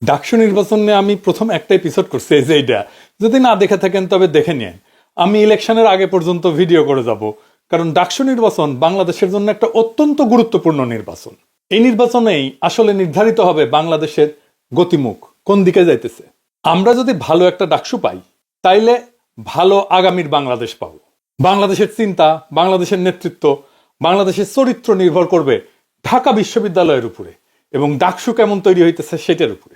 ডাকসু নির্বাচন নিয়ে আমি প্রথম একটা এপিসোড করছি, এই যে এইটা যদি না দেখে থাকেন তবে দেখে নিন। আমি ইলেকশনের আগে পর্যন্ত ভিডিও করে যাব, কারণ ডাকসু নির্বাচন বাংলাদেশের জন্য একটা অত্যন্ত গুরুত্বপূর্ণ নির্বাচন। এই নির্বাচনেই আসলে নির্ধারিত হবে বাংলাদেশের গতিমুখ কোন দিকে যাইতেছে। আমরা যদি ভালো একটা ডাকসু পাই তাইলে ভালো আগামীর বাংলাদেশ পাবো। বাংলাদেশের চিন্তা, বাংলাদেশের নেতৃত্ব, বাংলাদেশের চরিত্র নির্ভর করবে ঢাকা বিশ্ববিদ্যালয়ের উপরে এবং ডাকসু কেমন তৈরি হইতেছে সেটার উপরে।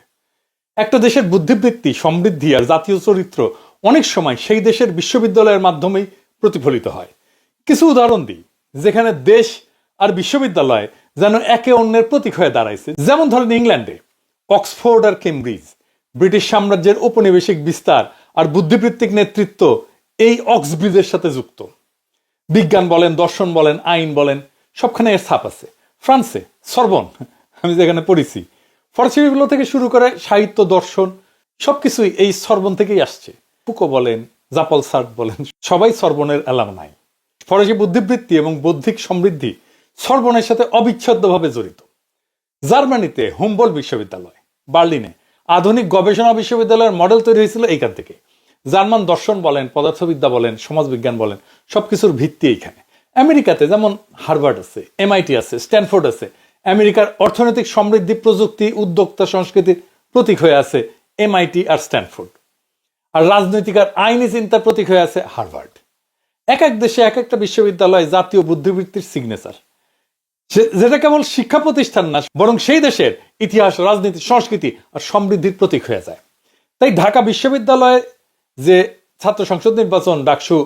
একটা দেশের বুদ্ধিবৃত্তি, সমৃদ্ধি আর জাতীয় চরিত্র অনেক সময় সেই দেশের বিশ্ববিদ্যালয়ের মাধ্যমেই প্রতিফলিত হয়। কিছু উদাহরণ দিই, যেখানে দেশ আর বিশ্ববিদ্যালয় যেন একে অন্যের প্রতীক হয়ে দাঁড়াইছে। যেমন ধরেন ইংল্যান্ডে অক্সফোর্ড আর কেমব্রিজ, ব্রিটিশ সাম্রাজ্যের ঔপনিবেশিক বিস্তার আর বুদ্ধিবৃত্তিক নেতৃত্ব এই অক্সব্রিজের সাথে যুক্ত। বিজ্ঞান বলেন, দর্শন বলেন, আইন বলেন, সবখানে এর ছাপ আছে। ফ্রান্সে সরবন, আমি যেখানে পড়েছি, ফরাসি বিপ্লব থেকে শুরু করে সাহিত্য, দর্শন সবকিছুই এই সরবন থেকেই আসছে। ফুকো বলেন, জাপল সার্ট বলেন, সবাই সরবনের অ্যালামনাই। ফরাসি বুদ্ধিবৃত্তি এবং বৌদ্ধিক সমৃদ্ধি সরবনের সাথে অবিচ্ছেদ্যভাবে জড়িত। জার্মানিতে হুমবোল্ট বিশ্ববিদ্যালয়, বার্লিনে আধুনিক গবেষণা বিশ্ববিদ্যালয়ের মডেল তৈরি হয়েছিল এইখান থেকে। জার্মান দর্শন বলেন, পদার্থবিদ্যা বলেন, সমাজবিজ্ঞান বলেন, সবকিছুর ভিত্তি এইখানে। আমেরিকাতে যেমন হার্ভার্ড আছে, এমআইটি আছে, স্ট্যানফোর্ড আছে। আমেরিকার অর্থনৈতিক সমৃদ্ধি, প্রযুক্তি, উদ্যোক্তা সংস্কৃতির প্রতীক হয়ে আছে এমআইটি আর স্ট্যানফোর্ড। আর রাজনৈতিক আর আইনি চিন্তার প্রতীক হয়ে আছে হার্ভার্ড। এক এক দেশে এক একটা বিশ্ববিদ্যালয় জাতীয় বুদ্ধিবৃত্তির সিগনেচার, যেটা কেবল শিক্ষা প্রতিষ্ঠান না, বরং সেই দেশের ইতিহাস, রাজনীতি, সংস্কৃতি আর সমৃদ্ধির প্রতীক হয়ে যায়। তাই ঢাকা বিশ্ববিদ্যালয়ে যে ছাত্র সংসদ নির্বাচন ডাকসু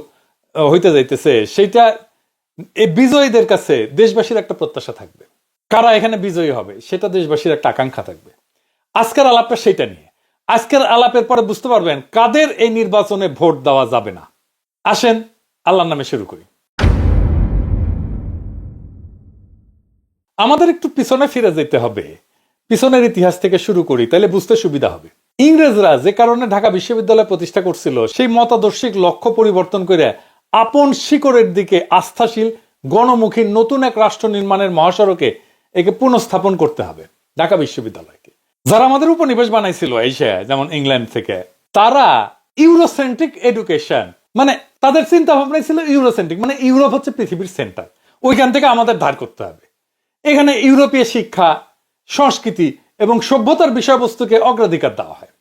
হইতে যাইতেছে, সেইটা এই বিজয়ীদের কাছে দেশবাসীর একটা প্রত্যাশা থাকবে। কারা এখানে বিজয়ী হবে সেটা দেশবাসীর একটা আকাঙ্ক্ষা থাকবে। আজকের আলাপটা সেইটা নিয়ে। আজকের আলাপের পরে বুঝতে পারবেন কাদের এই নির্বাচনে ভোট দেওয়া যাবে না। আসেন আল্লাহর নামে শুরু করি। আমাদের একটু পিছনে ফিরে যেতে হবে, পিছনের ইতিহাস থেকে শুরু করি, তাহলে বুঝতে সুবিধা হবে। ইংরেজরা যে কারণে ঢাকা বিশ্ববিদ্যালয় প্রতিষ্ঠা করছিল, সেই মতাদর্শিক লক্ষ্য পরিবর্তন করে আপন শিকড়ের দিকে আস্থাশীল, গণমুখী নতুন এক রাষ্ট্র নির্মাণের মহাসড়কে একে পুনঃস্থাপন করতে হবে ঢাকা বিশ্ববিদ্যালয়কে। যারা আমাদের উপনিবেশ বানাইছিল এসে, যেমন ইংল্যান্ড থেকে, তারা ইউরোসেন্ট্রিক এডুকেশন, মানে তাদের চিন্তা ভাবনা ছিল ইউরোসেন্ট্রিক, মানে ইউরোপ হচ্ছে পৃথিবীর সেন্টার, ওইখান থেকে আমাদের ধার করতে হবে। এখানে ইউরোপীয় শিক্ষা, সংস্কৃতি এবং সভ্যতার বিষয়বস্তুকে অগ্রাধিকার দেওয়া হয়।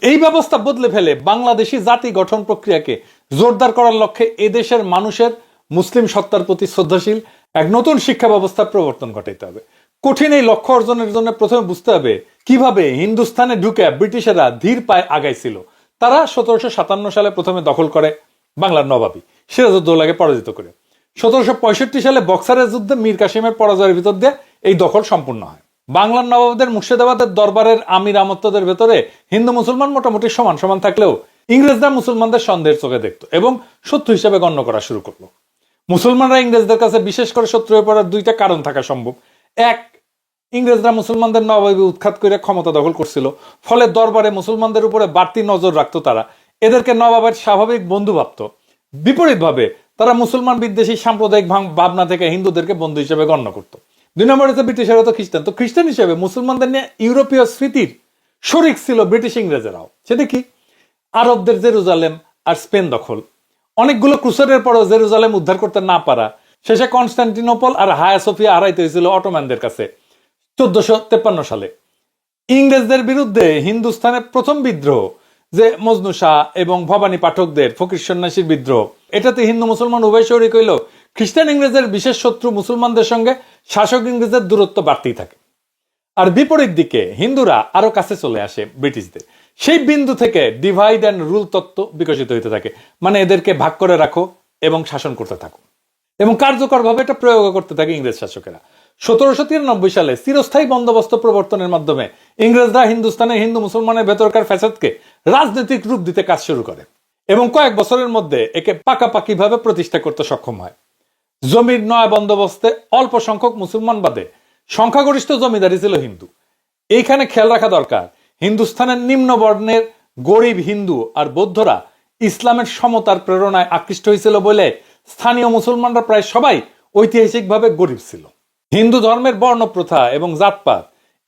এই ব্যবস্থা বদলে ফেলে বাংলাদেশি জাতি গঠন প্রক্রিয়াকে জোরদার করার লক্ষ্যে এদেশের মানুষের মুসলিম সত্তার প্রতি শ্রদ্ধাশীল এক নতুন শিক্ষা ব্যবস্থার প্রবর্তন ঘটাইতে হবে। কঠিন এই লক্ষ্য অর্জনের জন্য প্রথমে বুঝতে হবে কিভাবে হিন্দুস্তানে ঢুকে ব্রিটিশেরা ধীর পায়ে আগাইছিল। তারা 1757 সালে প্রথমে দখল করে বাংলার নবাবী সিরাজউদ্দৌলাকে পরাজিত করে। 1765 সালে বক্সারের যুদ্ধে মীর কাসিমের পরাজয়ের ভিতর দিয়ে এই দখল সম্পূর্ণ হয়। বাংলার নবাবদের মুর্শিদাবাদের দরবারের আমির আমত্তদের ভেতরে হিন্দু মুসলমান মোটামুটি সমান সমান থাকলেও ইংরেজরা মুসলমানদের সন্দেহের চোখে দেখত এবং শত্রু হিসেবে গণ্য করা শুরু করলো। মুসলমানরা ইংরেজদের কাছে বিশেষ করে শত্রু হয়ে পড়ার দুইটা কারণ থাকা সম্ভব। এক, ইংরেজরা মুসলমানদের নবাবী উৎখাত করে ক্ষমতা দখল করছিল, ফলে দরবারে মুসলমানদের উপরে বাড়তি নজর রাখতো। তারা এদেরকে নবাবের স্বাভাবিক বন্ধু ভাবত। বিপরীতভাবে তারা মুসলমান বিদ্বেষী সাম্প্রদায়িক ভাবনা থেকে হিন্দুদেরকে বন্ধু হিসেবে গণ্য করত। দুই নম্বরে তো ব্রিটিশেরা তো খ্রিস্টান, তো খ্রিস্টান হিসেবে মুসলমানদের নিয়ে ইউরোপীয় স্মৃতির শরিক ছিল ব্রিটিশ ইংরেজেরাও। সেটা কি? আরবদের জেরুজালেম আর স্পেন দখল, অনেকগুলো ক্রুসেডের পরও জেরুজালেম উদ্ধার করতে না পারা, শেষে কনস্টান্টিনোপল আর হায়া সোফিয়া হারাইতে হয়েছিল অটোম্যানদের কাছে 1453 সালে। ইংরেজদের বিরুদ্ধে হিন্দুস্তানের প্রথম বিদ্রোহ, যে মজনু শাহ এবং ভবানী পাঠকদের ফকির সন্ন্যাসীর বিদ্রোহ, এটাতে হিন্দু মুসলমান উভয় শরিক হইল। খ্রিস্টান ইংরেজের বিশেষ শত্রু মুসলমানদের সঙ্গে শাসক ইংরেজের দূরত্ব বাড়তেই থাকে। আর বিপরীত দিকে হিন্দুরা আরো কাছে চলে আসে ব্রিটিশদের। সেই বিন্দু থেকে ডিভাইড অ্যান্ড রুল তত্ত্ব বিকশিত হইতে থাকে, মানে এদেরকে ভাগ করে রাখো এবং শাসন করতে থাকো, এবং কার্যকরভাবে এটা প্রয়োগ করতে থাকে ইংরেজ শাসকেরা। 1793 সালে চিরস্থায়ী বন্দোবস্ত প্রবর্তনের মাধ্যমে ইংরেজরা হিন্দুস্তানে হিন্দু মুসলমানের ভেতরকার ফ্যাসাদকে রাজনৈতিক রূপ দিতে কাজ শুরু করে এবং কয়েক বছরের মধ্যে একে পাকাপাকিভাবে প্রতিষ্ঠা করতে সক্ষম হয়। জমির নয়া বন্দোবস্তে অল্প সংখ্যক মুসলমান বাদে সংখ্যাগরিষ্ঠ জমিদারি ছিল হিন্দু। এইখানে খেয়াল রাখা দরকার, হিন্দুস্তানের নিম্ন বর্ণের গরিব হিন্দু আর বৌদ্ধরা ইসলামের সমতার প্রেরণায় আকৃষ্ট হয়েছিল বলে স্থানীয় মুসলমানরা প্রায় সবাই ঐতিহাসিকভাবে গরিব ছিল। হিন্দু ধর্মের বর্ণ প্রথা এবং জাতপাত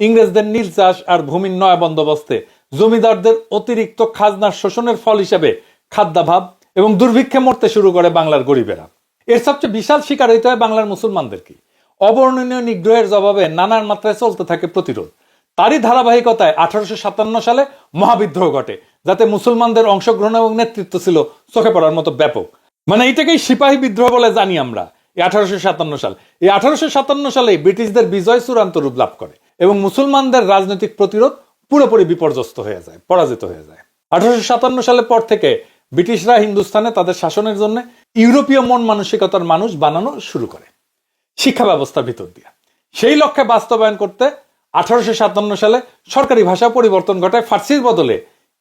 ইংরেজদের নীল চাষ আর ভূমির নয়া বন্দোবস্তে জমিদারদের অতিরিক্ত খাজনার শোষণের ফল হিসেবে খাদ্যাভাব এবং দুর্ভিক্ষে মরতে শুরু করে বাংলার গরিবেরা। এর সবচেয়ে বিশাল শিকার হইতে হয় বাংলার মুসলমানদেরকে। অবর্ণনীয় নিগ্রহের জবাবে নানান মাত্রায় চলতে থাকে প্রতিরোধ। তারই ধারাবাহিকতায় 1857 সালে মহাবিদ্রোহ ঘটে, যাতে মুসলমানদের অংশগ্রহণ এবং নেতৃত্ব ছিল চোখে পড়ার মতো ব্যাপক। মানে এটাকেই সিপাহী বিদ্রোহ বলে জানি আমরা। এই 1857 সাল, এই 1857 সালে ব্রিটিশদের বিজয় চূড়ান্ত রূপ লাভ করে এবং মুসলমানদের রাজনৈতিক প্রতিরোধ পুরোপুরি বিপর্যস্ত হয়ে যায়, পরাজিত হয়ে যায়। 1857 সালের পর থেকে ব্রিটিশরা হিন্দুস্তানে তাদের শাসনের জন্য ইউরোপীয় মন মানসিকতার মানুষ বানানো শুরু করে শিক্ষা ব্যবস্থার ভিতর দিয়ে। সেই লক্ষ্যে বাস্তবায়ন করতে 1857 সালে সরকারি ভাষা পরিবর্তন ঘটায়, ফার্সির বদলে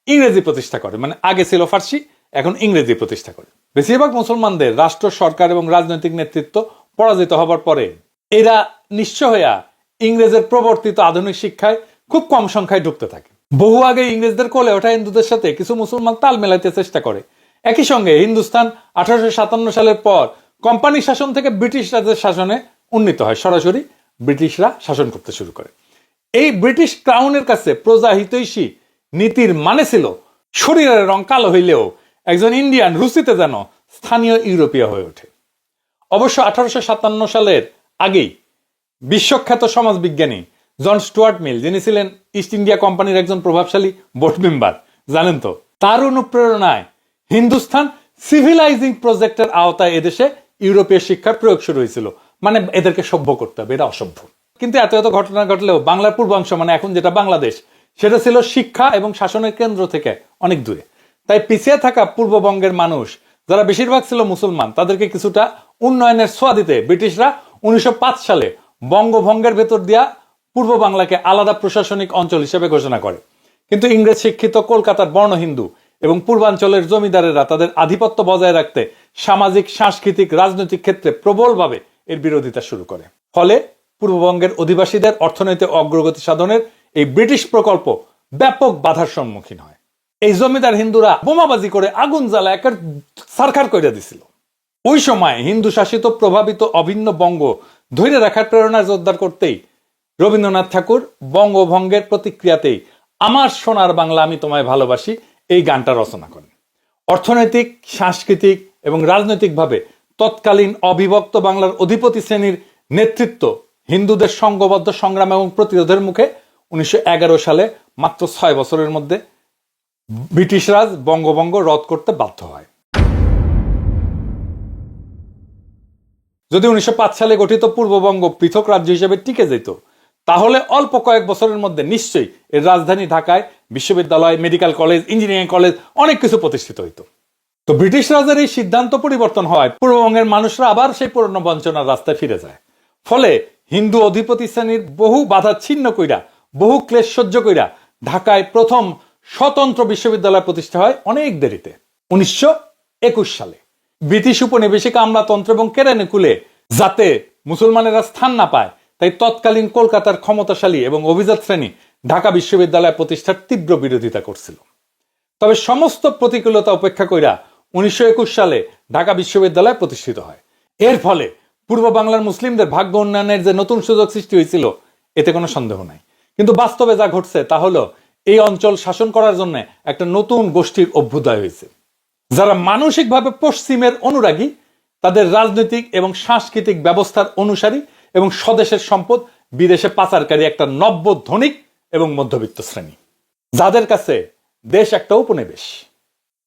ইংরেজি প্রতিষ্ঠা করে। মানে আগে ছিল ফার্সি, এখন ইংরেজি প্রতিষ্ঠা করে। বেশিরভাগ মুসলমানদের রাষ্ট্র, সরকার এবং রাজনৈতিক নেতৃত্ব পরাজিত হবার পরে এরা নিঃস্ব হইয়া ইংরেজের প্রবর্তিত আধুনিক শিক্ষায় খুব কম সংখ্যায় ঢুকতে থাকে। বহু আগে ইংরেজদের কোলে ওঠা হিন্দুদের সাথে কিছু মুসলমান তাল মেলাইতে চেষ্টা করে। একই সঙ্গে হিন্দুস্তান 1857 সালের পর কোম্পানি শাসন থেকে ব্রিটিশ রাজের শাসনে উন্নীত হয়। সরাসরি ব্রিটিশরা শাসন করতে শুরু করে। এই ব্রিটিশ ক্রাউনের কাছে প্রজা হিতৈষী নীতির মানে ছিল শরীরের রং কালো হইলেও একজন ইন্ডিয়ান রুচিতে যেন স্থানীয় ইউরোপীয় হয়ে ওঠে। অবশ্য 1857 সালের আগেই বিশ্বখ্যাত সমাজবিজ্ঞানী জন স্টুয়ার্ট মিল, যিনি ছিলেন ইস্ট ইন্ডিয়া কোম্পানির একজন প্রভাবশালী বোর্ড মেম্বার, জানেন তো, তার অনুপ্রেরণায় হিন্দুস্তান সিভিলাইজিং প্রজেক্টের আওতায় এদেশে ইউরোপীয় শিক্ষার প্রয়োগ শুরু হয়েছিল। মানে এদেরকে সভ্য করতে হবে, এটা অসভ্য। কিন্তু এত এত ঘটনা ঘটলেও বাংলার পূর্বাংশ, মানে এখন যেটা বাংলাদেশ, সেটা ছিল শিক্ষা এবং শাসনের কেন্দ্র থেকে অনেক দূরে। তাই পিছিয়ে থাকা পূর্ববঙ্গের মানুষ, যারা বেশিরভাগ ছিল মুসলমান, তাদেরকে কিছুটা উন্নয়নের ছোঁয়া দিতে ব্রিটিশরা 1905 সালে বঙ্গভঙ্গের ভেতর দিয়া পূর্ব বাংলাকে আলাদা প্রশাসনিক অঞ্চল হিসেবে ঘোষণা করে। কিন্তু ইংরেজ শিক্ষিত কলকাতার বর্ণ হিন্দু এবং পূর্বাঞ্চলের জমিদারেরা তাদের আধিপত্য বজায় রাখতে সামাজিক, সাংস্কৃতিক, রাজনৈতিক ক্ষেত্রে প্রবলভাবে এর বিরোধিতা শুরু করে। ফলে পূর্ববঙ্গের অধিবাসীদের অর্থনৈতিক অগ্রগতি সাধনের এই ব্রিটিশ প্রকল্প ব্যাপক বাধার সম্মুখীন হয়। এই জমিদার হিন্দুরা বোমাবাজি করে আগুন জ্বালা একের সারখার করে দিছিল। ওই সময় হিন্দু শাসিত প্রভাবিত অভিন্ন বঙ্গ ধরে রাখার প্রেরণা জোরদার করতেই রবীন্দ্রনাথ ঠাকুর বঙ্গভঙ্গের প্রতিক্রিয়াতেই আমার সোনার বাংলা আমি তোমায় ভালোবাসি এই গানটা রচনা করেন। অর্থনৈতিক, সাংস্কৃতিক এবং রাজনৈতিকভাবে তৎকালীন অবিভক্ত বাংলার অধিপতি শ্রেণীর নেতৃত্ব হিন্দুদের সংঘবদ্ধ সংগ্রাম এবং প্রতিরোধের মুখে 1911 সালে মাত্র 6 বছরের মধ্যে ব্রিটিশ রাজ বঙ্গভঙ্গ রদ করতে বাধ্য হয়। যদি 1905 সালে গঠিত পূর্ববঙ্গ পৃথক রাজ্য হিসেবে টিকে যেত, তাহলে অল্প কয়েক বছরের মধ্যে নিশ্চয়ই এর রাজধানী ঢাকায় বিশ্ববিদ্যালয়, মেডিকেল কলেজ, ইঞ্জিনিয়ারিং কলেজ অনেক কিছু প্রতিষ্ঠিত হইত। তো ব্রিটিশ রাজের এই সিদ্ধান্ত পরিবর্তন হয় পূর্ববঙ্গের মানুষরা আবার সেই পুরনো বঞ্চনার রাস্তায় ফিরে যায়। ফলে হিন্দু অধিপতি শ্রেণীর বহু বাধা ছিন্ন কইরা, বহু ক্লেশ সহ্য কইরা ঢাকায় প্রথম স্বতন্ত্র বিশ্ববিদ্যালয় প্রতিষ্ঠা হয় অনেক দেরিতে, 1921 সালে। ব্রিটিশ উপনিবেশিক আমলাতন্ত্র এবং কেরানিকুলে যাতে মুসলমানেরা স্থান না পায়, তাই তৎকালীন কলকাতার ক্ষমতাশালী এবং অভিজাত শ্রেণী ঢাকা বিশ্ববিদ্যালয় প্রতিষ্ঠার তীব্র বিরোধিতা করছিল। তবে সমস্ত প্রতিকূলতা উপেক্ষা কইরা 1921 সালে ঢাকা বিশ্ববিদ্যালয় প্রতিষ্ঠিত হয়। এর ফলে পূর্ব বাংলার মুসলিমদের ভাগ্য উন্নয়নের যে নতুন সুযোগ সৃষ্টি হয়েছিল, এতে কোনো সন্দেহ নাই। কিন্তু বাস্তবে যা ঘটছে তা হলো এই অঞ্চল শাসন করার জন্য একটা নতুন গোষ্ঠীর অভ্যুদয় হয়েছে, যারা মানসিকভাবে পশ্চিমের অনুরাগী, তাদের রাজনৈতিক এবং সাংস্কৃতিক ব্যবস্থার অনুসারী এবং স্বদেশের সম্পদ বিদেশে পাচারকারী একটা নব্য ধনিক এবং মধ্যবিত্ত শ্রেণী, যাদের কাছে দেশ একটা উপনিবেশ,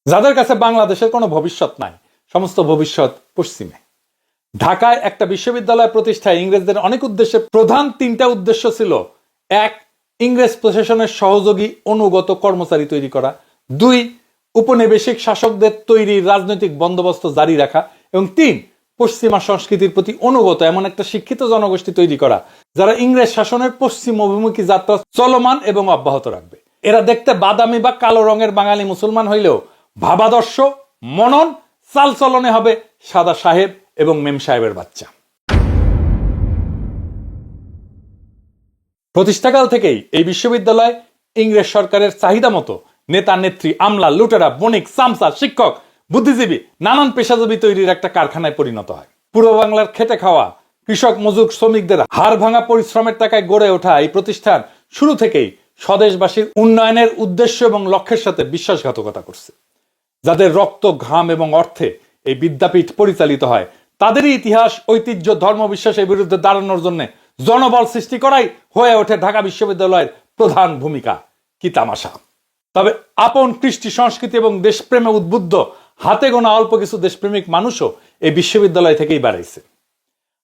যাদের কাছে বাংলাদেশের কোনো ভবিষ্যৎ নাই, সমস্ত ভবিষ্যৎ পশ্চিমে। ঢাকায় একটা বিশ্ববিদ্যালয় প্রতিষ্ঠায় ইংরেজদের অনেক উদ্দেশ্যে প্রধান 3টা উদ্দেশ্য ছিল: 1, ইংরেজ প্রশাসনের সহযোগী অনুগত কর্মচারী তৈরি করা; 2, উপনিবেশিক শাসকদের তৈরি রাজনৈতিক বন্দোবস্ত জারি রাখা; এবং 3, পশ্চিমা সংস্কৃতির প্রতি অনুগত এমন একটা শিক্ষিত জনগোষ্ঠী তৈরি করা, যারা ইংরেজ শাসনের পশ্চিম অভিমুখী যাত্রা চলমান এবং অব্যাহত রাখবে। এরা দেখতে বাদামি বা কালো রঙের বাঙালি মুসলমান হইলেও ভাবাদর্শ, মনন, চালচলনে হবে সাদা সাহেব এবং মেম সাহেবের বাচ্চা। প্রতিষ্ঠাকাল থেকেই এই বিশ্ববিদ্যালয় ইংরেজ সরকারের চাহিদা মতো নেতা, নেত্রী, আমলা, লুটেরা, বণিক, চামচা, শিক্ষক, বুদ্ধিজীবী, নানান পেশাজীবী তৈরির একটা কারখানায় পরিণত হয়। পূর্ব বাংলার খেটে খাওয়া কৃষক, মজুর, শ্রমিকদের হাড় ভাঙা পরিশ্রমের টাকায় গড়ে ওঠা এই প্রতিষ্ঠান শুরু থেকেই স্বদেশবাসীর উন্নয়নের উদ্দেশ্য এবং লক্ষ্যের সাথে বিশ্বাসঘাতকতা করছে। যাদের রক্ত, ঘাম এবং অর্থে এই বিদ্যাপীঠ পরিচালিত হয়, তাদেরই ইতিহাস, ঐতিহ্য, ধর্মবিশ্বাসের বিরুদ্ধে দাঁড়ানোর জন্য জনবল সৃষ্টি করাই হয়ে ওঠে ঢাকা বিশ্ববিদ্যালয়ের প্রধান ভূমিকা। কি তামাশা! তবে আপন কৃষ্টি, সংস্কৃতি এবং দেশপ্রেমে উদ্বুদ্ধ হাতে গোনা অল্প কিছু দেশপ্রেমিক মানুষও এই বিশ্ববিদ্যালয় থেকেই বাড়াইছে।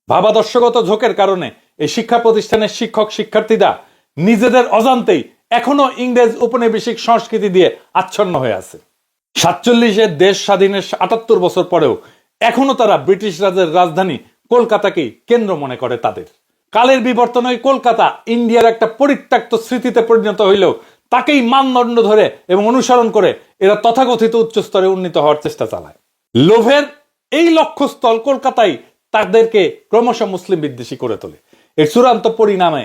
ভাবাদর্শগত ঝোঁকের কারণে এই শিক্ষা প্রতিষ্ঠানের শিক্ষক শিক্ষার্থীরা নিজেদের অজান্তেই এখনো ইংরেজ উপনিবেশিক সংস্কৃতি দিয়ে আচ্ছন্ন হয়ে আছে। 47-এর দেশ স্বাধীনের 78 বছর পরেও এখনো তারা ব্রিটিশ রাজের রাজধানী কলকাতাকেই কেন্দ্র মনে করে তাদের। কালের বিবর্তনে কলকাতা ইন্ডিয়ার একটা পরিত্যক্ত স্মৃতিতে পরিণত হইলেও তাকেই মানদণ্ড ধরে এবং অনুসরণ করে এরা তথাকথিত উচ্চস্তরে উন্নীত হওয়ার চেষ্টা চালায়। লোভের এই লক্ষ্যস্থল কলকাতায় তাদেরকে ক্রমশ মুসলিম বিদ্বেষী করে তোলে। এর চূড়ান্ত পরিণামে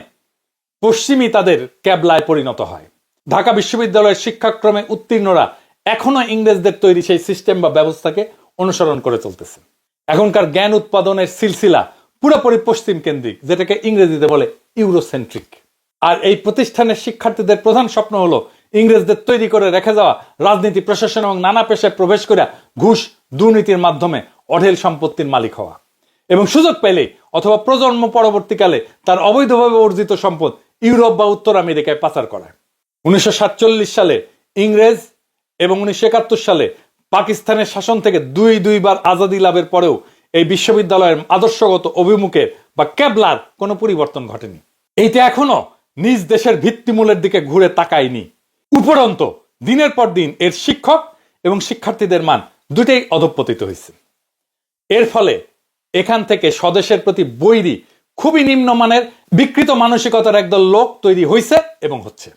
পশ্চিমী তাদের ক্যাবলায় পরিণত হয়। ঢাকা বিশ্ববিদ্যালয়ের শিক্ষাক্রমে উত্তীর্ণরা এখনো ইংরেজদের তৈরি সেই সিস্টেম বা ব্যবস্থাকে অনুসরণ করে চলতেছে। এখনকার জ্ঞান উৎপাদনের সিলসিলা পুরোপুরি পশ্চিম কেন্দ্রিক, যেটাকে ইংরেজিতে বলে ইউরোসেন্ট্রিক। আর এই প্রতিষ্ঠানের শিক্ষার্থীদের প্রধান স্বপ্ন হলো ইংরেজদের তৈরি করে রেখে যাওয়া রাজনীতি, প্রশাসন এবং নানা পেশায় প্রবেশ করে ঘুষ, দুর্নীতির মাধ্যমে অঢেল সম্পত্তির মালিক হওয়া এবং সুযোগ পেলে অথবা প্রজন্ম পরবর্তীকালে তার অবৈধভাবে অর্জিত সম্পদ ইউরোপ বা উত্তর আমেরিকায় পাচার করা। 1947 সালে ইংরেজ এবং 1971 সালে পাকিস্তানের শাসন থেকে দুইবার আজাদি লাভের পরেও এই বিশ্ববিদ্যালয়ের আদর্শগত অভিমুখের বা ক্যাবলার কোনো পরিবর্তন ঘটেনি। এইটা এখনো নিজ দেশের ভিত্তিমূলের দিকে ঘুরে তাকায়নি। উপরন্ত দিনের পর দিন এর শিক্ষক এবং শিক্ষার্থীদের মান দুটেই অধঃপতিত হয়েছে। এর ফলে এখান থেকে স্বদেশের প্রতি বৈরী, খুবই নিম্নমানের বিকৃত মানসিকতার একদল লোক তৈরি হয়েছে এবং হচ্ছে।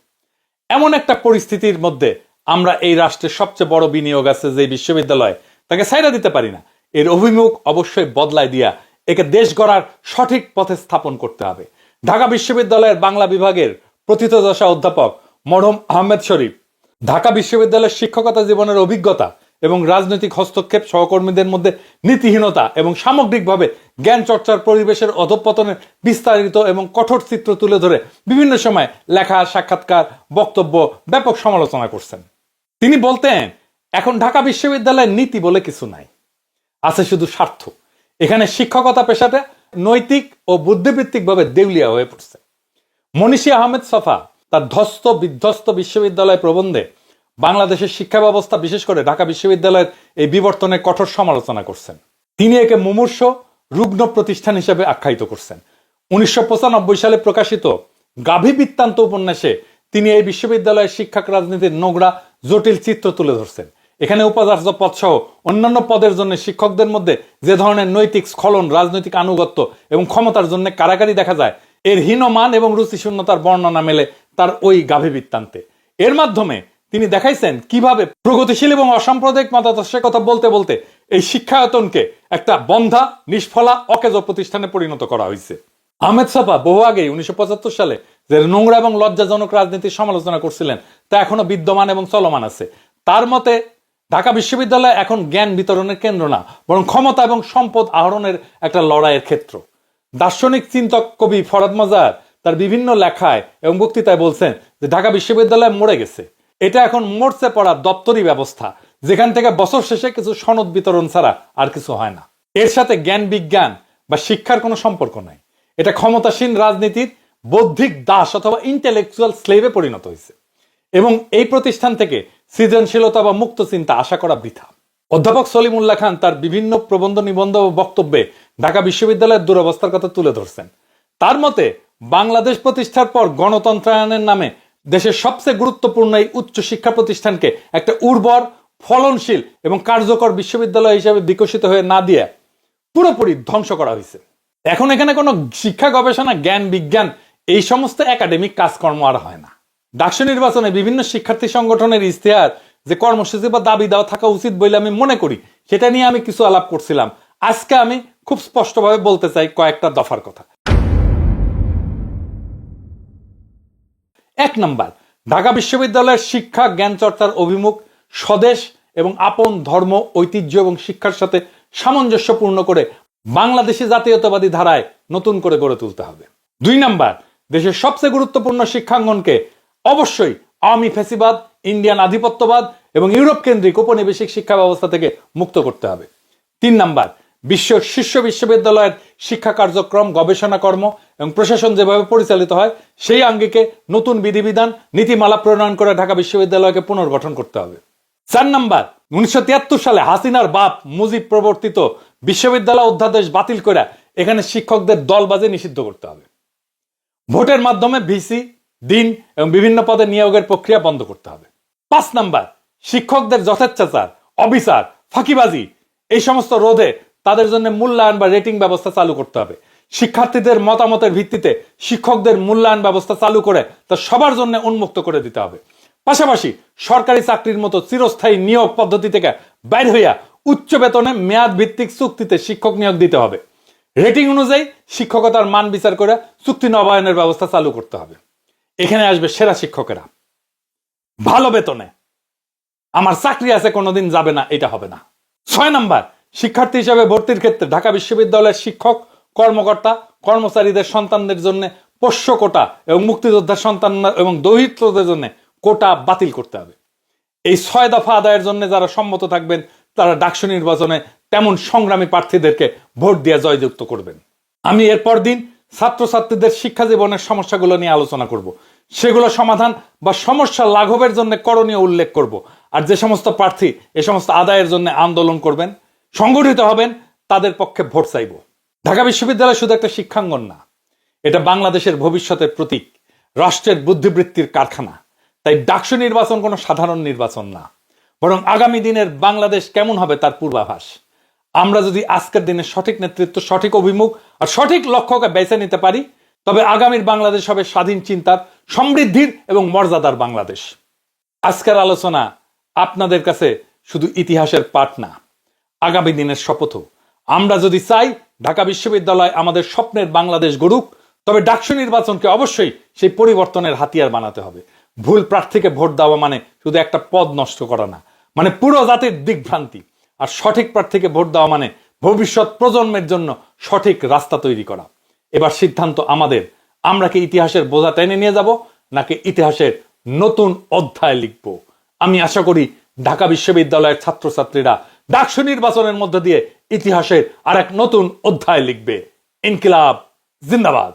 এমন একটা পরিস্থিতির মধ্যে আমরা এই রাষ্ট্রের সবচেয়ে বড় বিনিয়োগ আছে যে বিশ্ববিদ্যালয়, তাকে ছাইড়া দিতে পারি না। এর অভিমুখ অবশ্যই বদলায় দিয়া একে দেশ গড়ার সঠিক পথে স্থাপন করতে হবে। ঢাকা বিশ্ববিদ্যালয়ের বাংলা বিভাগের প্রথিতযশা অধ্যাপক মরহুম আহমেদ শরীফ ঢাকা বিশ্ববিদ্যালয়ের শিক্ষকতা জীবনের অভিজ্ঞতা এবং রাজনৈতিক হস্তক্ষেপ, সহকর্মীদের মধ্যে নীতিহীনতা এবং সামগ্রিকভাবে জ্ঞান চর্চার পরিবেশের অধঃপতনের বিস্তারিত এবং কঠোর চিত্র তুলে ধরে বিভিন্ন সময় লেখা, সাক্ষাৎকার, বক্তব্য ব্যাপক সমালোচনা করছেন। তিনি বলতেন, এখন ঢাকা বিশ্ববিদ্যালয়ের নীতি বলে কিছু নাই, আছে শুধু স্বার্থ। এখানে শিক্ষকতা পেশাটা নৈতিক ও বুদ্ধিবৃত্তিকভাবে দেউলিয়া হয়ে পড়ছে। মনীষী আহমেদ ছফা তার ধ্বস্ত বিধ্বস্ত বিশ্ববিদ্যালয় প্রবন্ধে বাংলাদেশের শিক্ষা ব্যবস্থা, বিশেষ করে ঢাকা বিশ্ববিদ্যালয়ের এই বিবর্তনের কঠোর সমালোচনা করছেন। তিনি একে মুমূর্ষ, রুগ্ন প্রতিষ্ঠান হিসেবে আখ্যায়িত করছেন। 1995 সালে প্রকাশিত গাভী বৃত্তান্ত উপন্যাসে তিনি এই বিশ্ববিদ্যালয়ের শিক্ষক রাজনীতির নোংরা, জটিল চিত্র তুলে ধরছেন। এখানে উপাচার্য পদ সহ অন্যান্য পদের জন্য শিক্ষকদের মধ্যে যে ধরনের নৈতিক স্খলন, রাজনৈতিক আনুগত্য এবং ক্ষমতার জন্য কারাকারি দেখা যায়, এর হীনমান এবং রুচিশূন্যতার বর্ণনা মেলে তার ওই গাভী বৃত্তান্তে। এর মাধ্যমে তিনি দেখাইছেন কিভাবে প্রগতিশীল এবং অসাম্প্রদায়িক মতাদর্শের কথা বলতে বলতে এই শিক্ষায়তনকে একটা বন্ধা, নিষ্ফলা, অকেজো প্রতিষ্ঠানে পরিণত করা হয়েছে। আহমেদ ছফা বহু আগেই 1975 সালে যে নোংরা এবং লজ্জাজনক রাজনীতির সমালোচনা করছিলেন তা এখনো বিদ্যমান এবং চলমান আছে। তার মতে ঢাকা বিশ্ববিদ্যালয় এখন জ্ঞান বিতরণের কেন্দ্র না, বরং ক্ষমতা এবং সম্পদ আহরণের একটা লড়াইয়ের ক্ষেত্র। দার্শনিক চিন্তক কবি ফরাদ মজার তার বিভিন্ন লেখায় এবং বক্তৃতায় বলছেন যে ঢাকা বিশ্ববিদ্যালয় মরে গেছে। এটা এখন মরচে পড়া দপ্তরি ব্যবস্থা, যেখান থেকে বছর শেষে কিছু সনদ বিতরণ ছাড়া আর কিছু হয় না। এর সাথে জ্ঞান, বিজ্ঞান বা শিক্ষার কোনো সম্পর্ক নাই। এটা ক্ষমতাসীন রাজনীতির বৌদ্ধিক দাস অথবা ইন্টেলেকচুয়াল স্লেভে পরিণত হয়েছে এবং এই প্রতিষ্ঠান থেকে সৃজনশীলতা বা মুক্ত চিন্তা আশা করা বৃথা। অধ্যাপক সলিমুল্লাহ খান তার বিভিন্ন প্রবন্ধ, নিবন্ধ ও বক্তব্যে ঢাকা বিশ্ববিদ্যালয়ের দুরবস্থার কথা তুলে ধরছেন। তার মতে বাংলাদেশ প্রতিষ্ঠার পর গণতন্ত্রায়নের নামে দেশের সবচেয়ে গুরুত্বপূর্ণ এই উচ্চ শিক্ষা প্রতিষ্ঠানকে একটা উর্বর, ফলনশীল এবং কার্যকর বিশ্ববিদ্যালয় হিসেবে বিকশিত হয়ে না দিয়ে পুরোপুরি ধ্বংস করা হয়েছে। এখন এখানে কোনো শিক্ষা, গবেষণা, জ্ঞান, বিজ্ঞান এই সমস্ত একাডেমিক কাজকর্ম আর হয় না। ডাকসু নির্বাচনে বিভিন্ন শিক্ষার্থী সংগঠনের ইশতেহার যে কর্মসূচি বা দাবি দেওয়া থাকা উচিত বলে আমি মনে করি, সেটা নিয়ে আমি কিছু আলাপ করছিলাম। আজকে আমি খুব স্পষ্টভাবে বলতে চাই কয়েকটা দফার কথা। 1 নাম্বার, ঢাকা বিশ্ববিদ্যালয়ের শিক্ষা জ্ঞান চর্চার অভিমুখ স্বদেশ এবং আপন ধর্ম, ঐতিহ্য এবং শিক্ষার সাথে সামঞ্জস্যপূর্ণ করে বাংলাদেশি জাতীয়তাবাদী ধারায় নতুন করে গড়ে তুলতে হবে। 2 নাম্বার, দেশের সবচেয়ে গুরুত্বপূর্ণ শিক্ষাঙ্গনকে অবশ্যই আওয়ামী ফ্যাসিবাদ, ইন্ডিয়ান আধিপত্যবাদ এবং ইউরোপ কেন্দ্রিক উপনিবেশিক শিক্ষা ব্যবস্থা থেকে মুক্ত করতে হবে। 3 নাম্বার, বিশ্ব শীর্ষ বিশ্ববিদ্যালয়ের শিক্ষা কার্যক্রম, গবেষণা কর্ম এবং প্রশাসন যেভাবে পরিচালিত হয় সেই আঙ্গিকে নতুন বিধিবিধান, নীতিমালা প্রণয়ন করে ঢাকা বিশ্ববিদ্যালয়কে পুনর্গঠন করতে হবে। 4 নাম্বার, 1973 সালে হাসিনার বাপ মুজিব প্রবর্তিত বিশ্ববিদ্যালয় অধ্যাদেশ বাতিল করে এখানে শিক্ষকদের দলবাজি নিষিদ্ধ করতে হবে। ভোটের মাধ্যমে ভিসি, ডিন এবং বিভিন্ন পদে নিয়োগের প্রক্রিয়া বন্ধ করতে হবে। 5 নাম্বার, শিক্ষকদের যথেচ্ছাচার, অবিচার, ফাঁকিবাজি এই সমস্ত রোধে তাদের জন্য মূল্যায়ন বা রেটিং ব্যবস্থা চালু করতে হবে। শিক্ষার্থীদের মতামতের ভিত্তিতে শিক্ষকদের মূল্যায়ন ব্যবস্থা চালু করে তা সবার জন্য উন্মুক্ত করে দিতে হবে। পাশাপাশি সরকারি চাকরির মতো চিরস্থায়ী নিয়োগ পদ্ধতি থেকে বাইর হইয়া উচ্চ বেতনে মেয়াদ ভিত্তিক চুক্তিতে শিক্ষক নিয়োগ দিতে হবে। রেটিং অনুযায়ী শিক্ষকতার মান বিচার করে চুক্তি নবায়নের ব্যবস্থা চালু করতে হবে। এখানে আসবে সেরা শিক্ষকেরা, ভালো বেতনে, আমার চাকরি আছে কোনোদিন যাবে না, এটা হবে না। 6 নাম্বার, শিক্ষার্থী হিসেবে ভর্তির ক্ষেত্রে ঢাকা বিশ্ববিদ্যালয়ের শিক্ষক, কর্মকর্তা, কর্মচারীদের সন্তানদের জন্য পোষ্য কোটা এবং মুক্তিযোদ্ধার সন্তান এবং দৌহিত্রদের জন্য কোটা বাতিল করতে হবে। এই 6 দফা আদায়ের জন্য যারা সম্মত থাকবেন তারা ডাকসু নির্বাচনে তেমন সংগ্রামী প্রার্থীদেরকে ভোট দিয়ে জয়যুক্ত করবেন। আমি এরপর দিন ছাত্রছাত্রীদের শিক্ষা জীবনের সমস্যাগুলো নিয়ে আলোচনা করব, সেগুলো সমাধান বা সমস্যা লাঘবের জন্য করণীয় উল্লেখ করব। আর যে সমস্ত প্রার্থী এ সমস্ত আদায়ের জন্য আন্দোলন করবেন, সংগঠিত হবেন, তাদের পক্ষে ভোট চাইব। ঢাকা বিশ্ববিদ্যালয় শুধু একটা শিক্ষাঙ্গন না, এটা বাংলাদেশের ভবিষ্যতের প্রতীক, রাষ্ট্রের বুদ্ধিবৃত্তির কারখানা। তাই ডাকসু নির্বাচন কোনো সাধারণ নির্বাচন না, বরং আগামী দিনের বাংলাদেশ কেমন হবে তার পূর্বাভাস। আমরা যদি আজকের দিনে সঠিক নেতৃত্ব, সঠিক অভিমুখ আর সঠিক লক্ষ্যকে বেছে নিতে পারি, তবে আগামীর বাংলাদেশ হবে স্বাধীন চিন্তার, সমৃদ্ধির এবং মর্যাদার বাংলাদেশ। আজকের আলোচনা আপনাদের কাছে শুধু ইতিহাসের পাঠ না, আগামী দিনের শপথও। আমরা যদি চাই ঢাকা বিশ্ববিদ্যালয় আমাদের স্বপ্নের বাংলাদেশ গড়ুক, তবে ডাকসু নির্বাচনকে অবশ্যই সেই পরিবর্তনের হাতিয়ার বানাতে হবে। ভুল প্রার্থীকে ভোট দেওয়া মানে শুধু একটা পদ নষ্ট করা না, মানে পুরো জাতির দিগ্ভ্রান্তি। আর সঠিক প্রার্থীকে ভোট দেওয়া মানে ভবিষ্যৎ প্রজন্মের জন্য সঠিক রাস্তা তৈরি করা। এবার সিদ্ধান্ত আমাদের, আমরা কি ইতিহাসের বোঝা টেনে নিয়ে যাব নাকি ইতিহাসের নতুন অধ্যায় লিখব। আমি আশা করি ঢাকা বিশ্ববিদ্যালয়ের ছাত্রছাত্রীরা ডাকসু নির্বাচনের মধ্য দিয়ে ইতিহাসের আর এক নতুন অধ্যায় লিখবে। ইনকিলাব জিন্দাবাদ।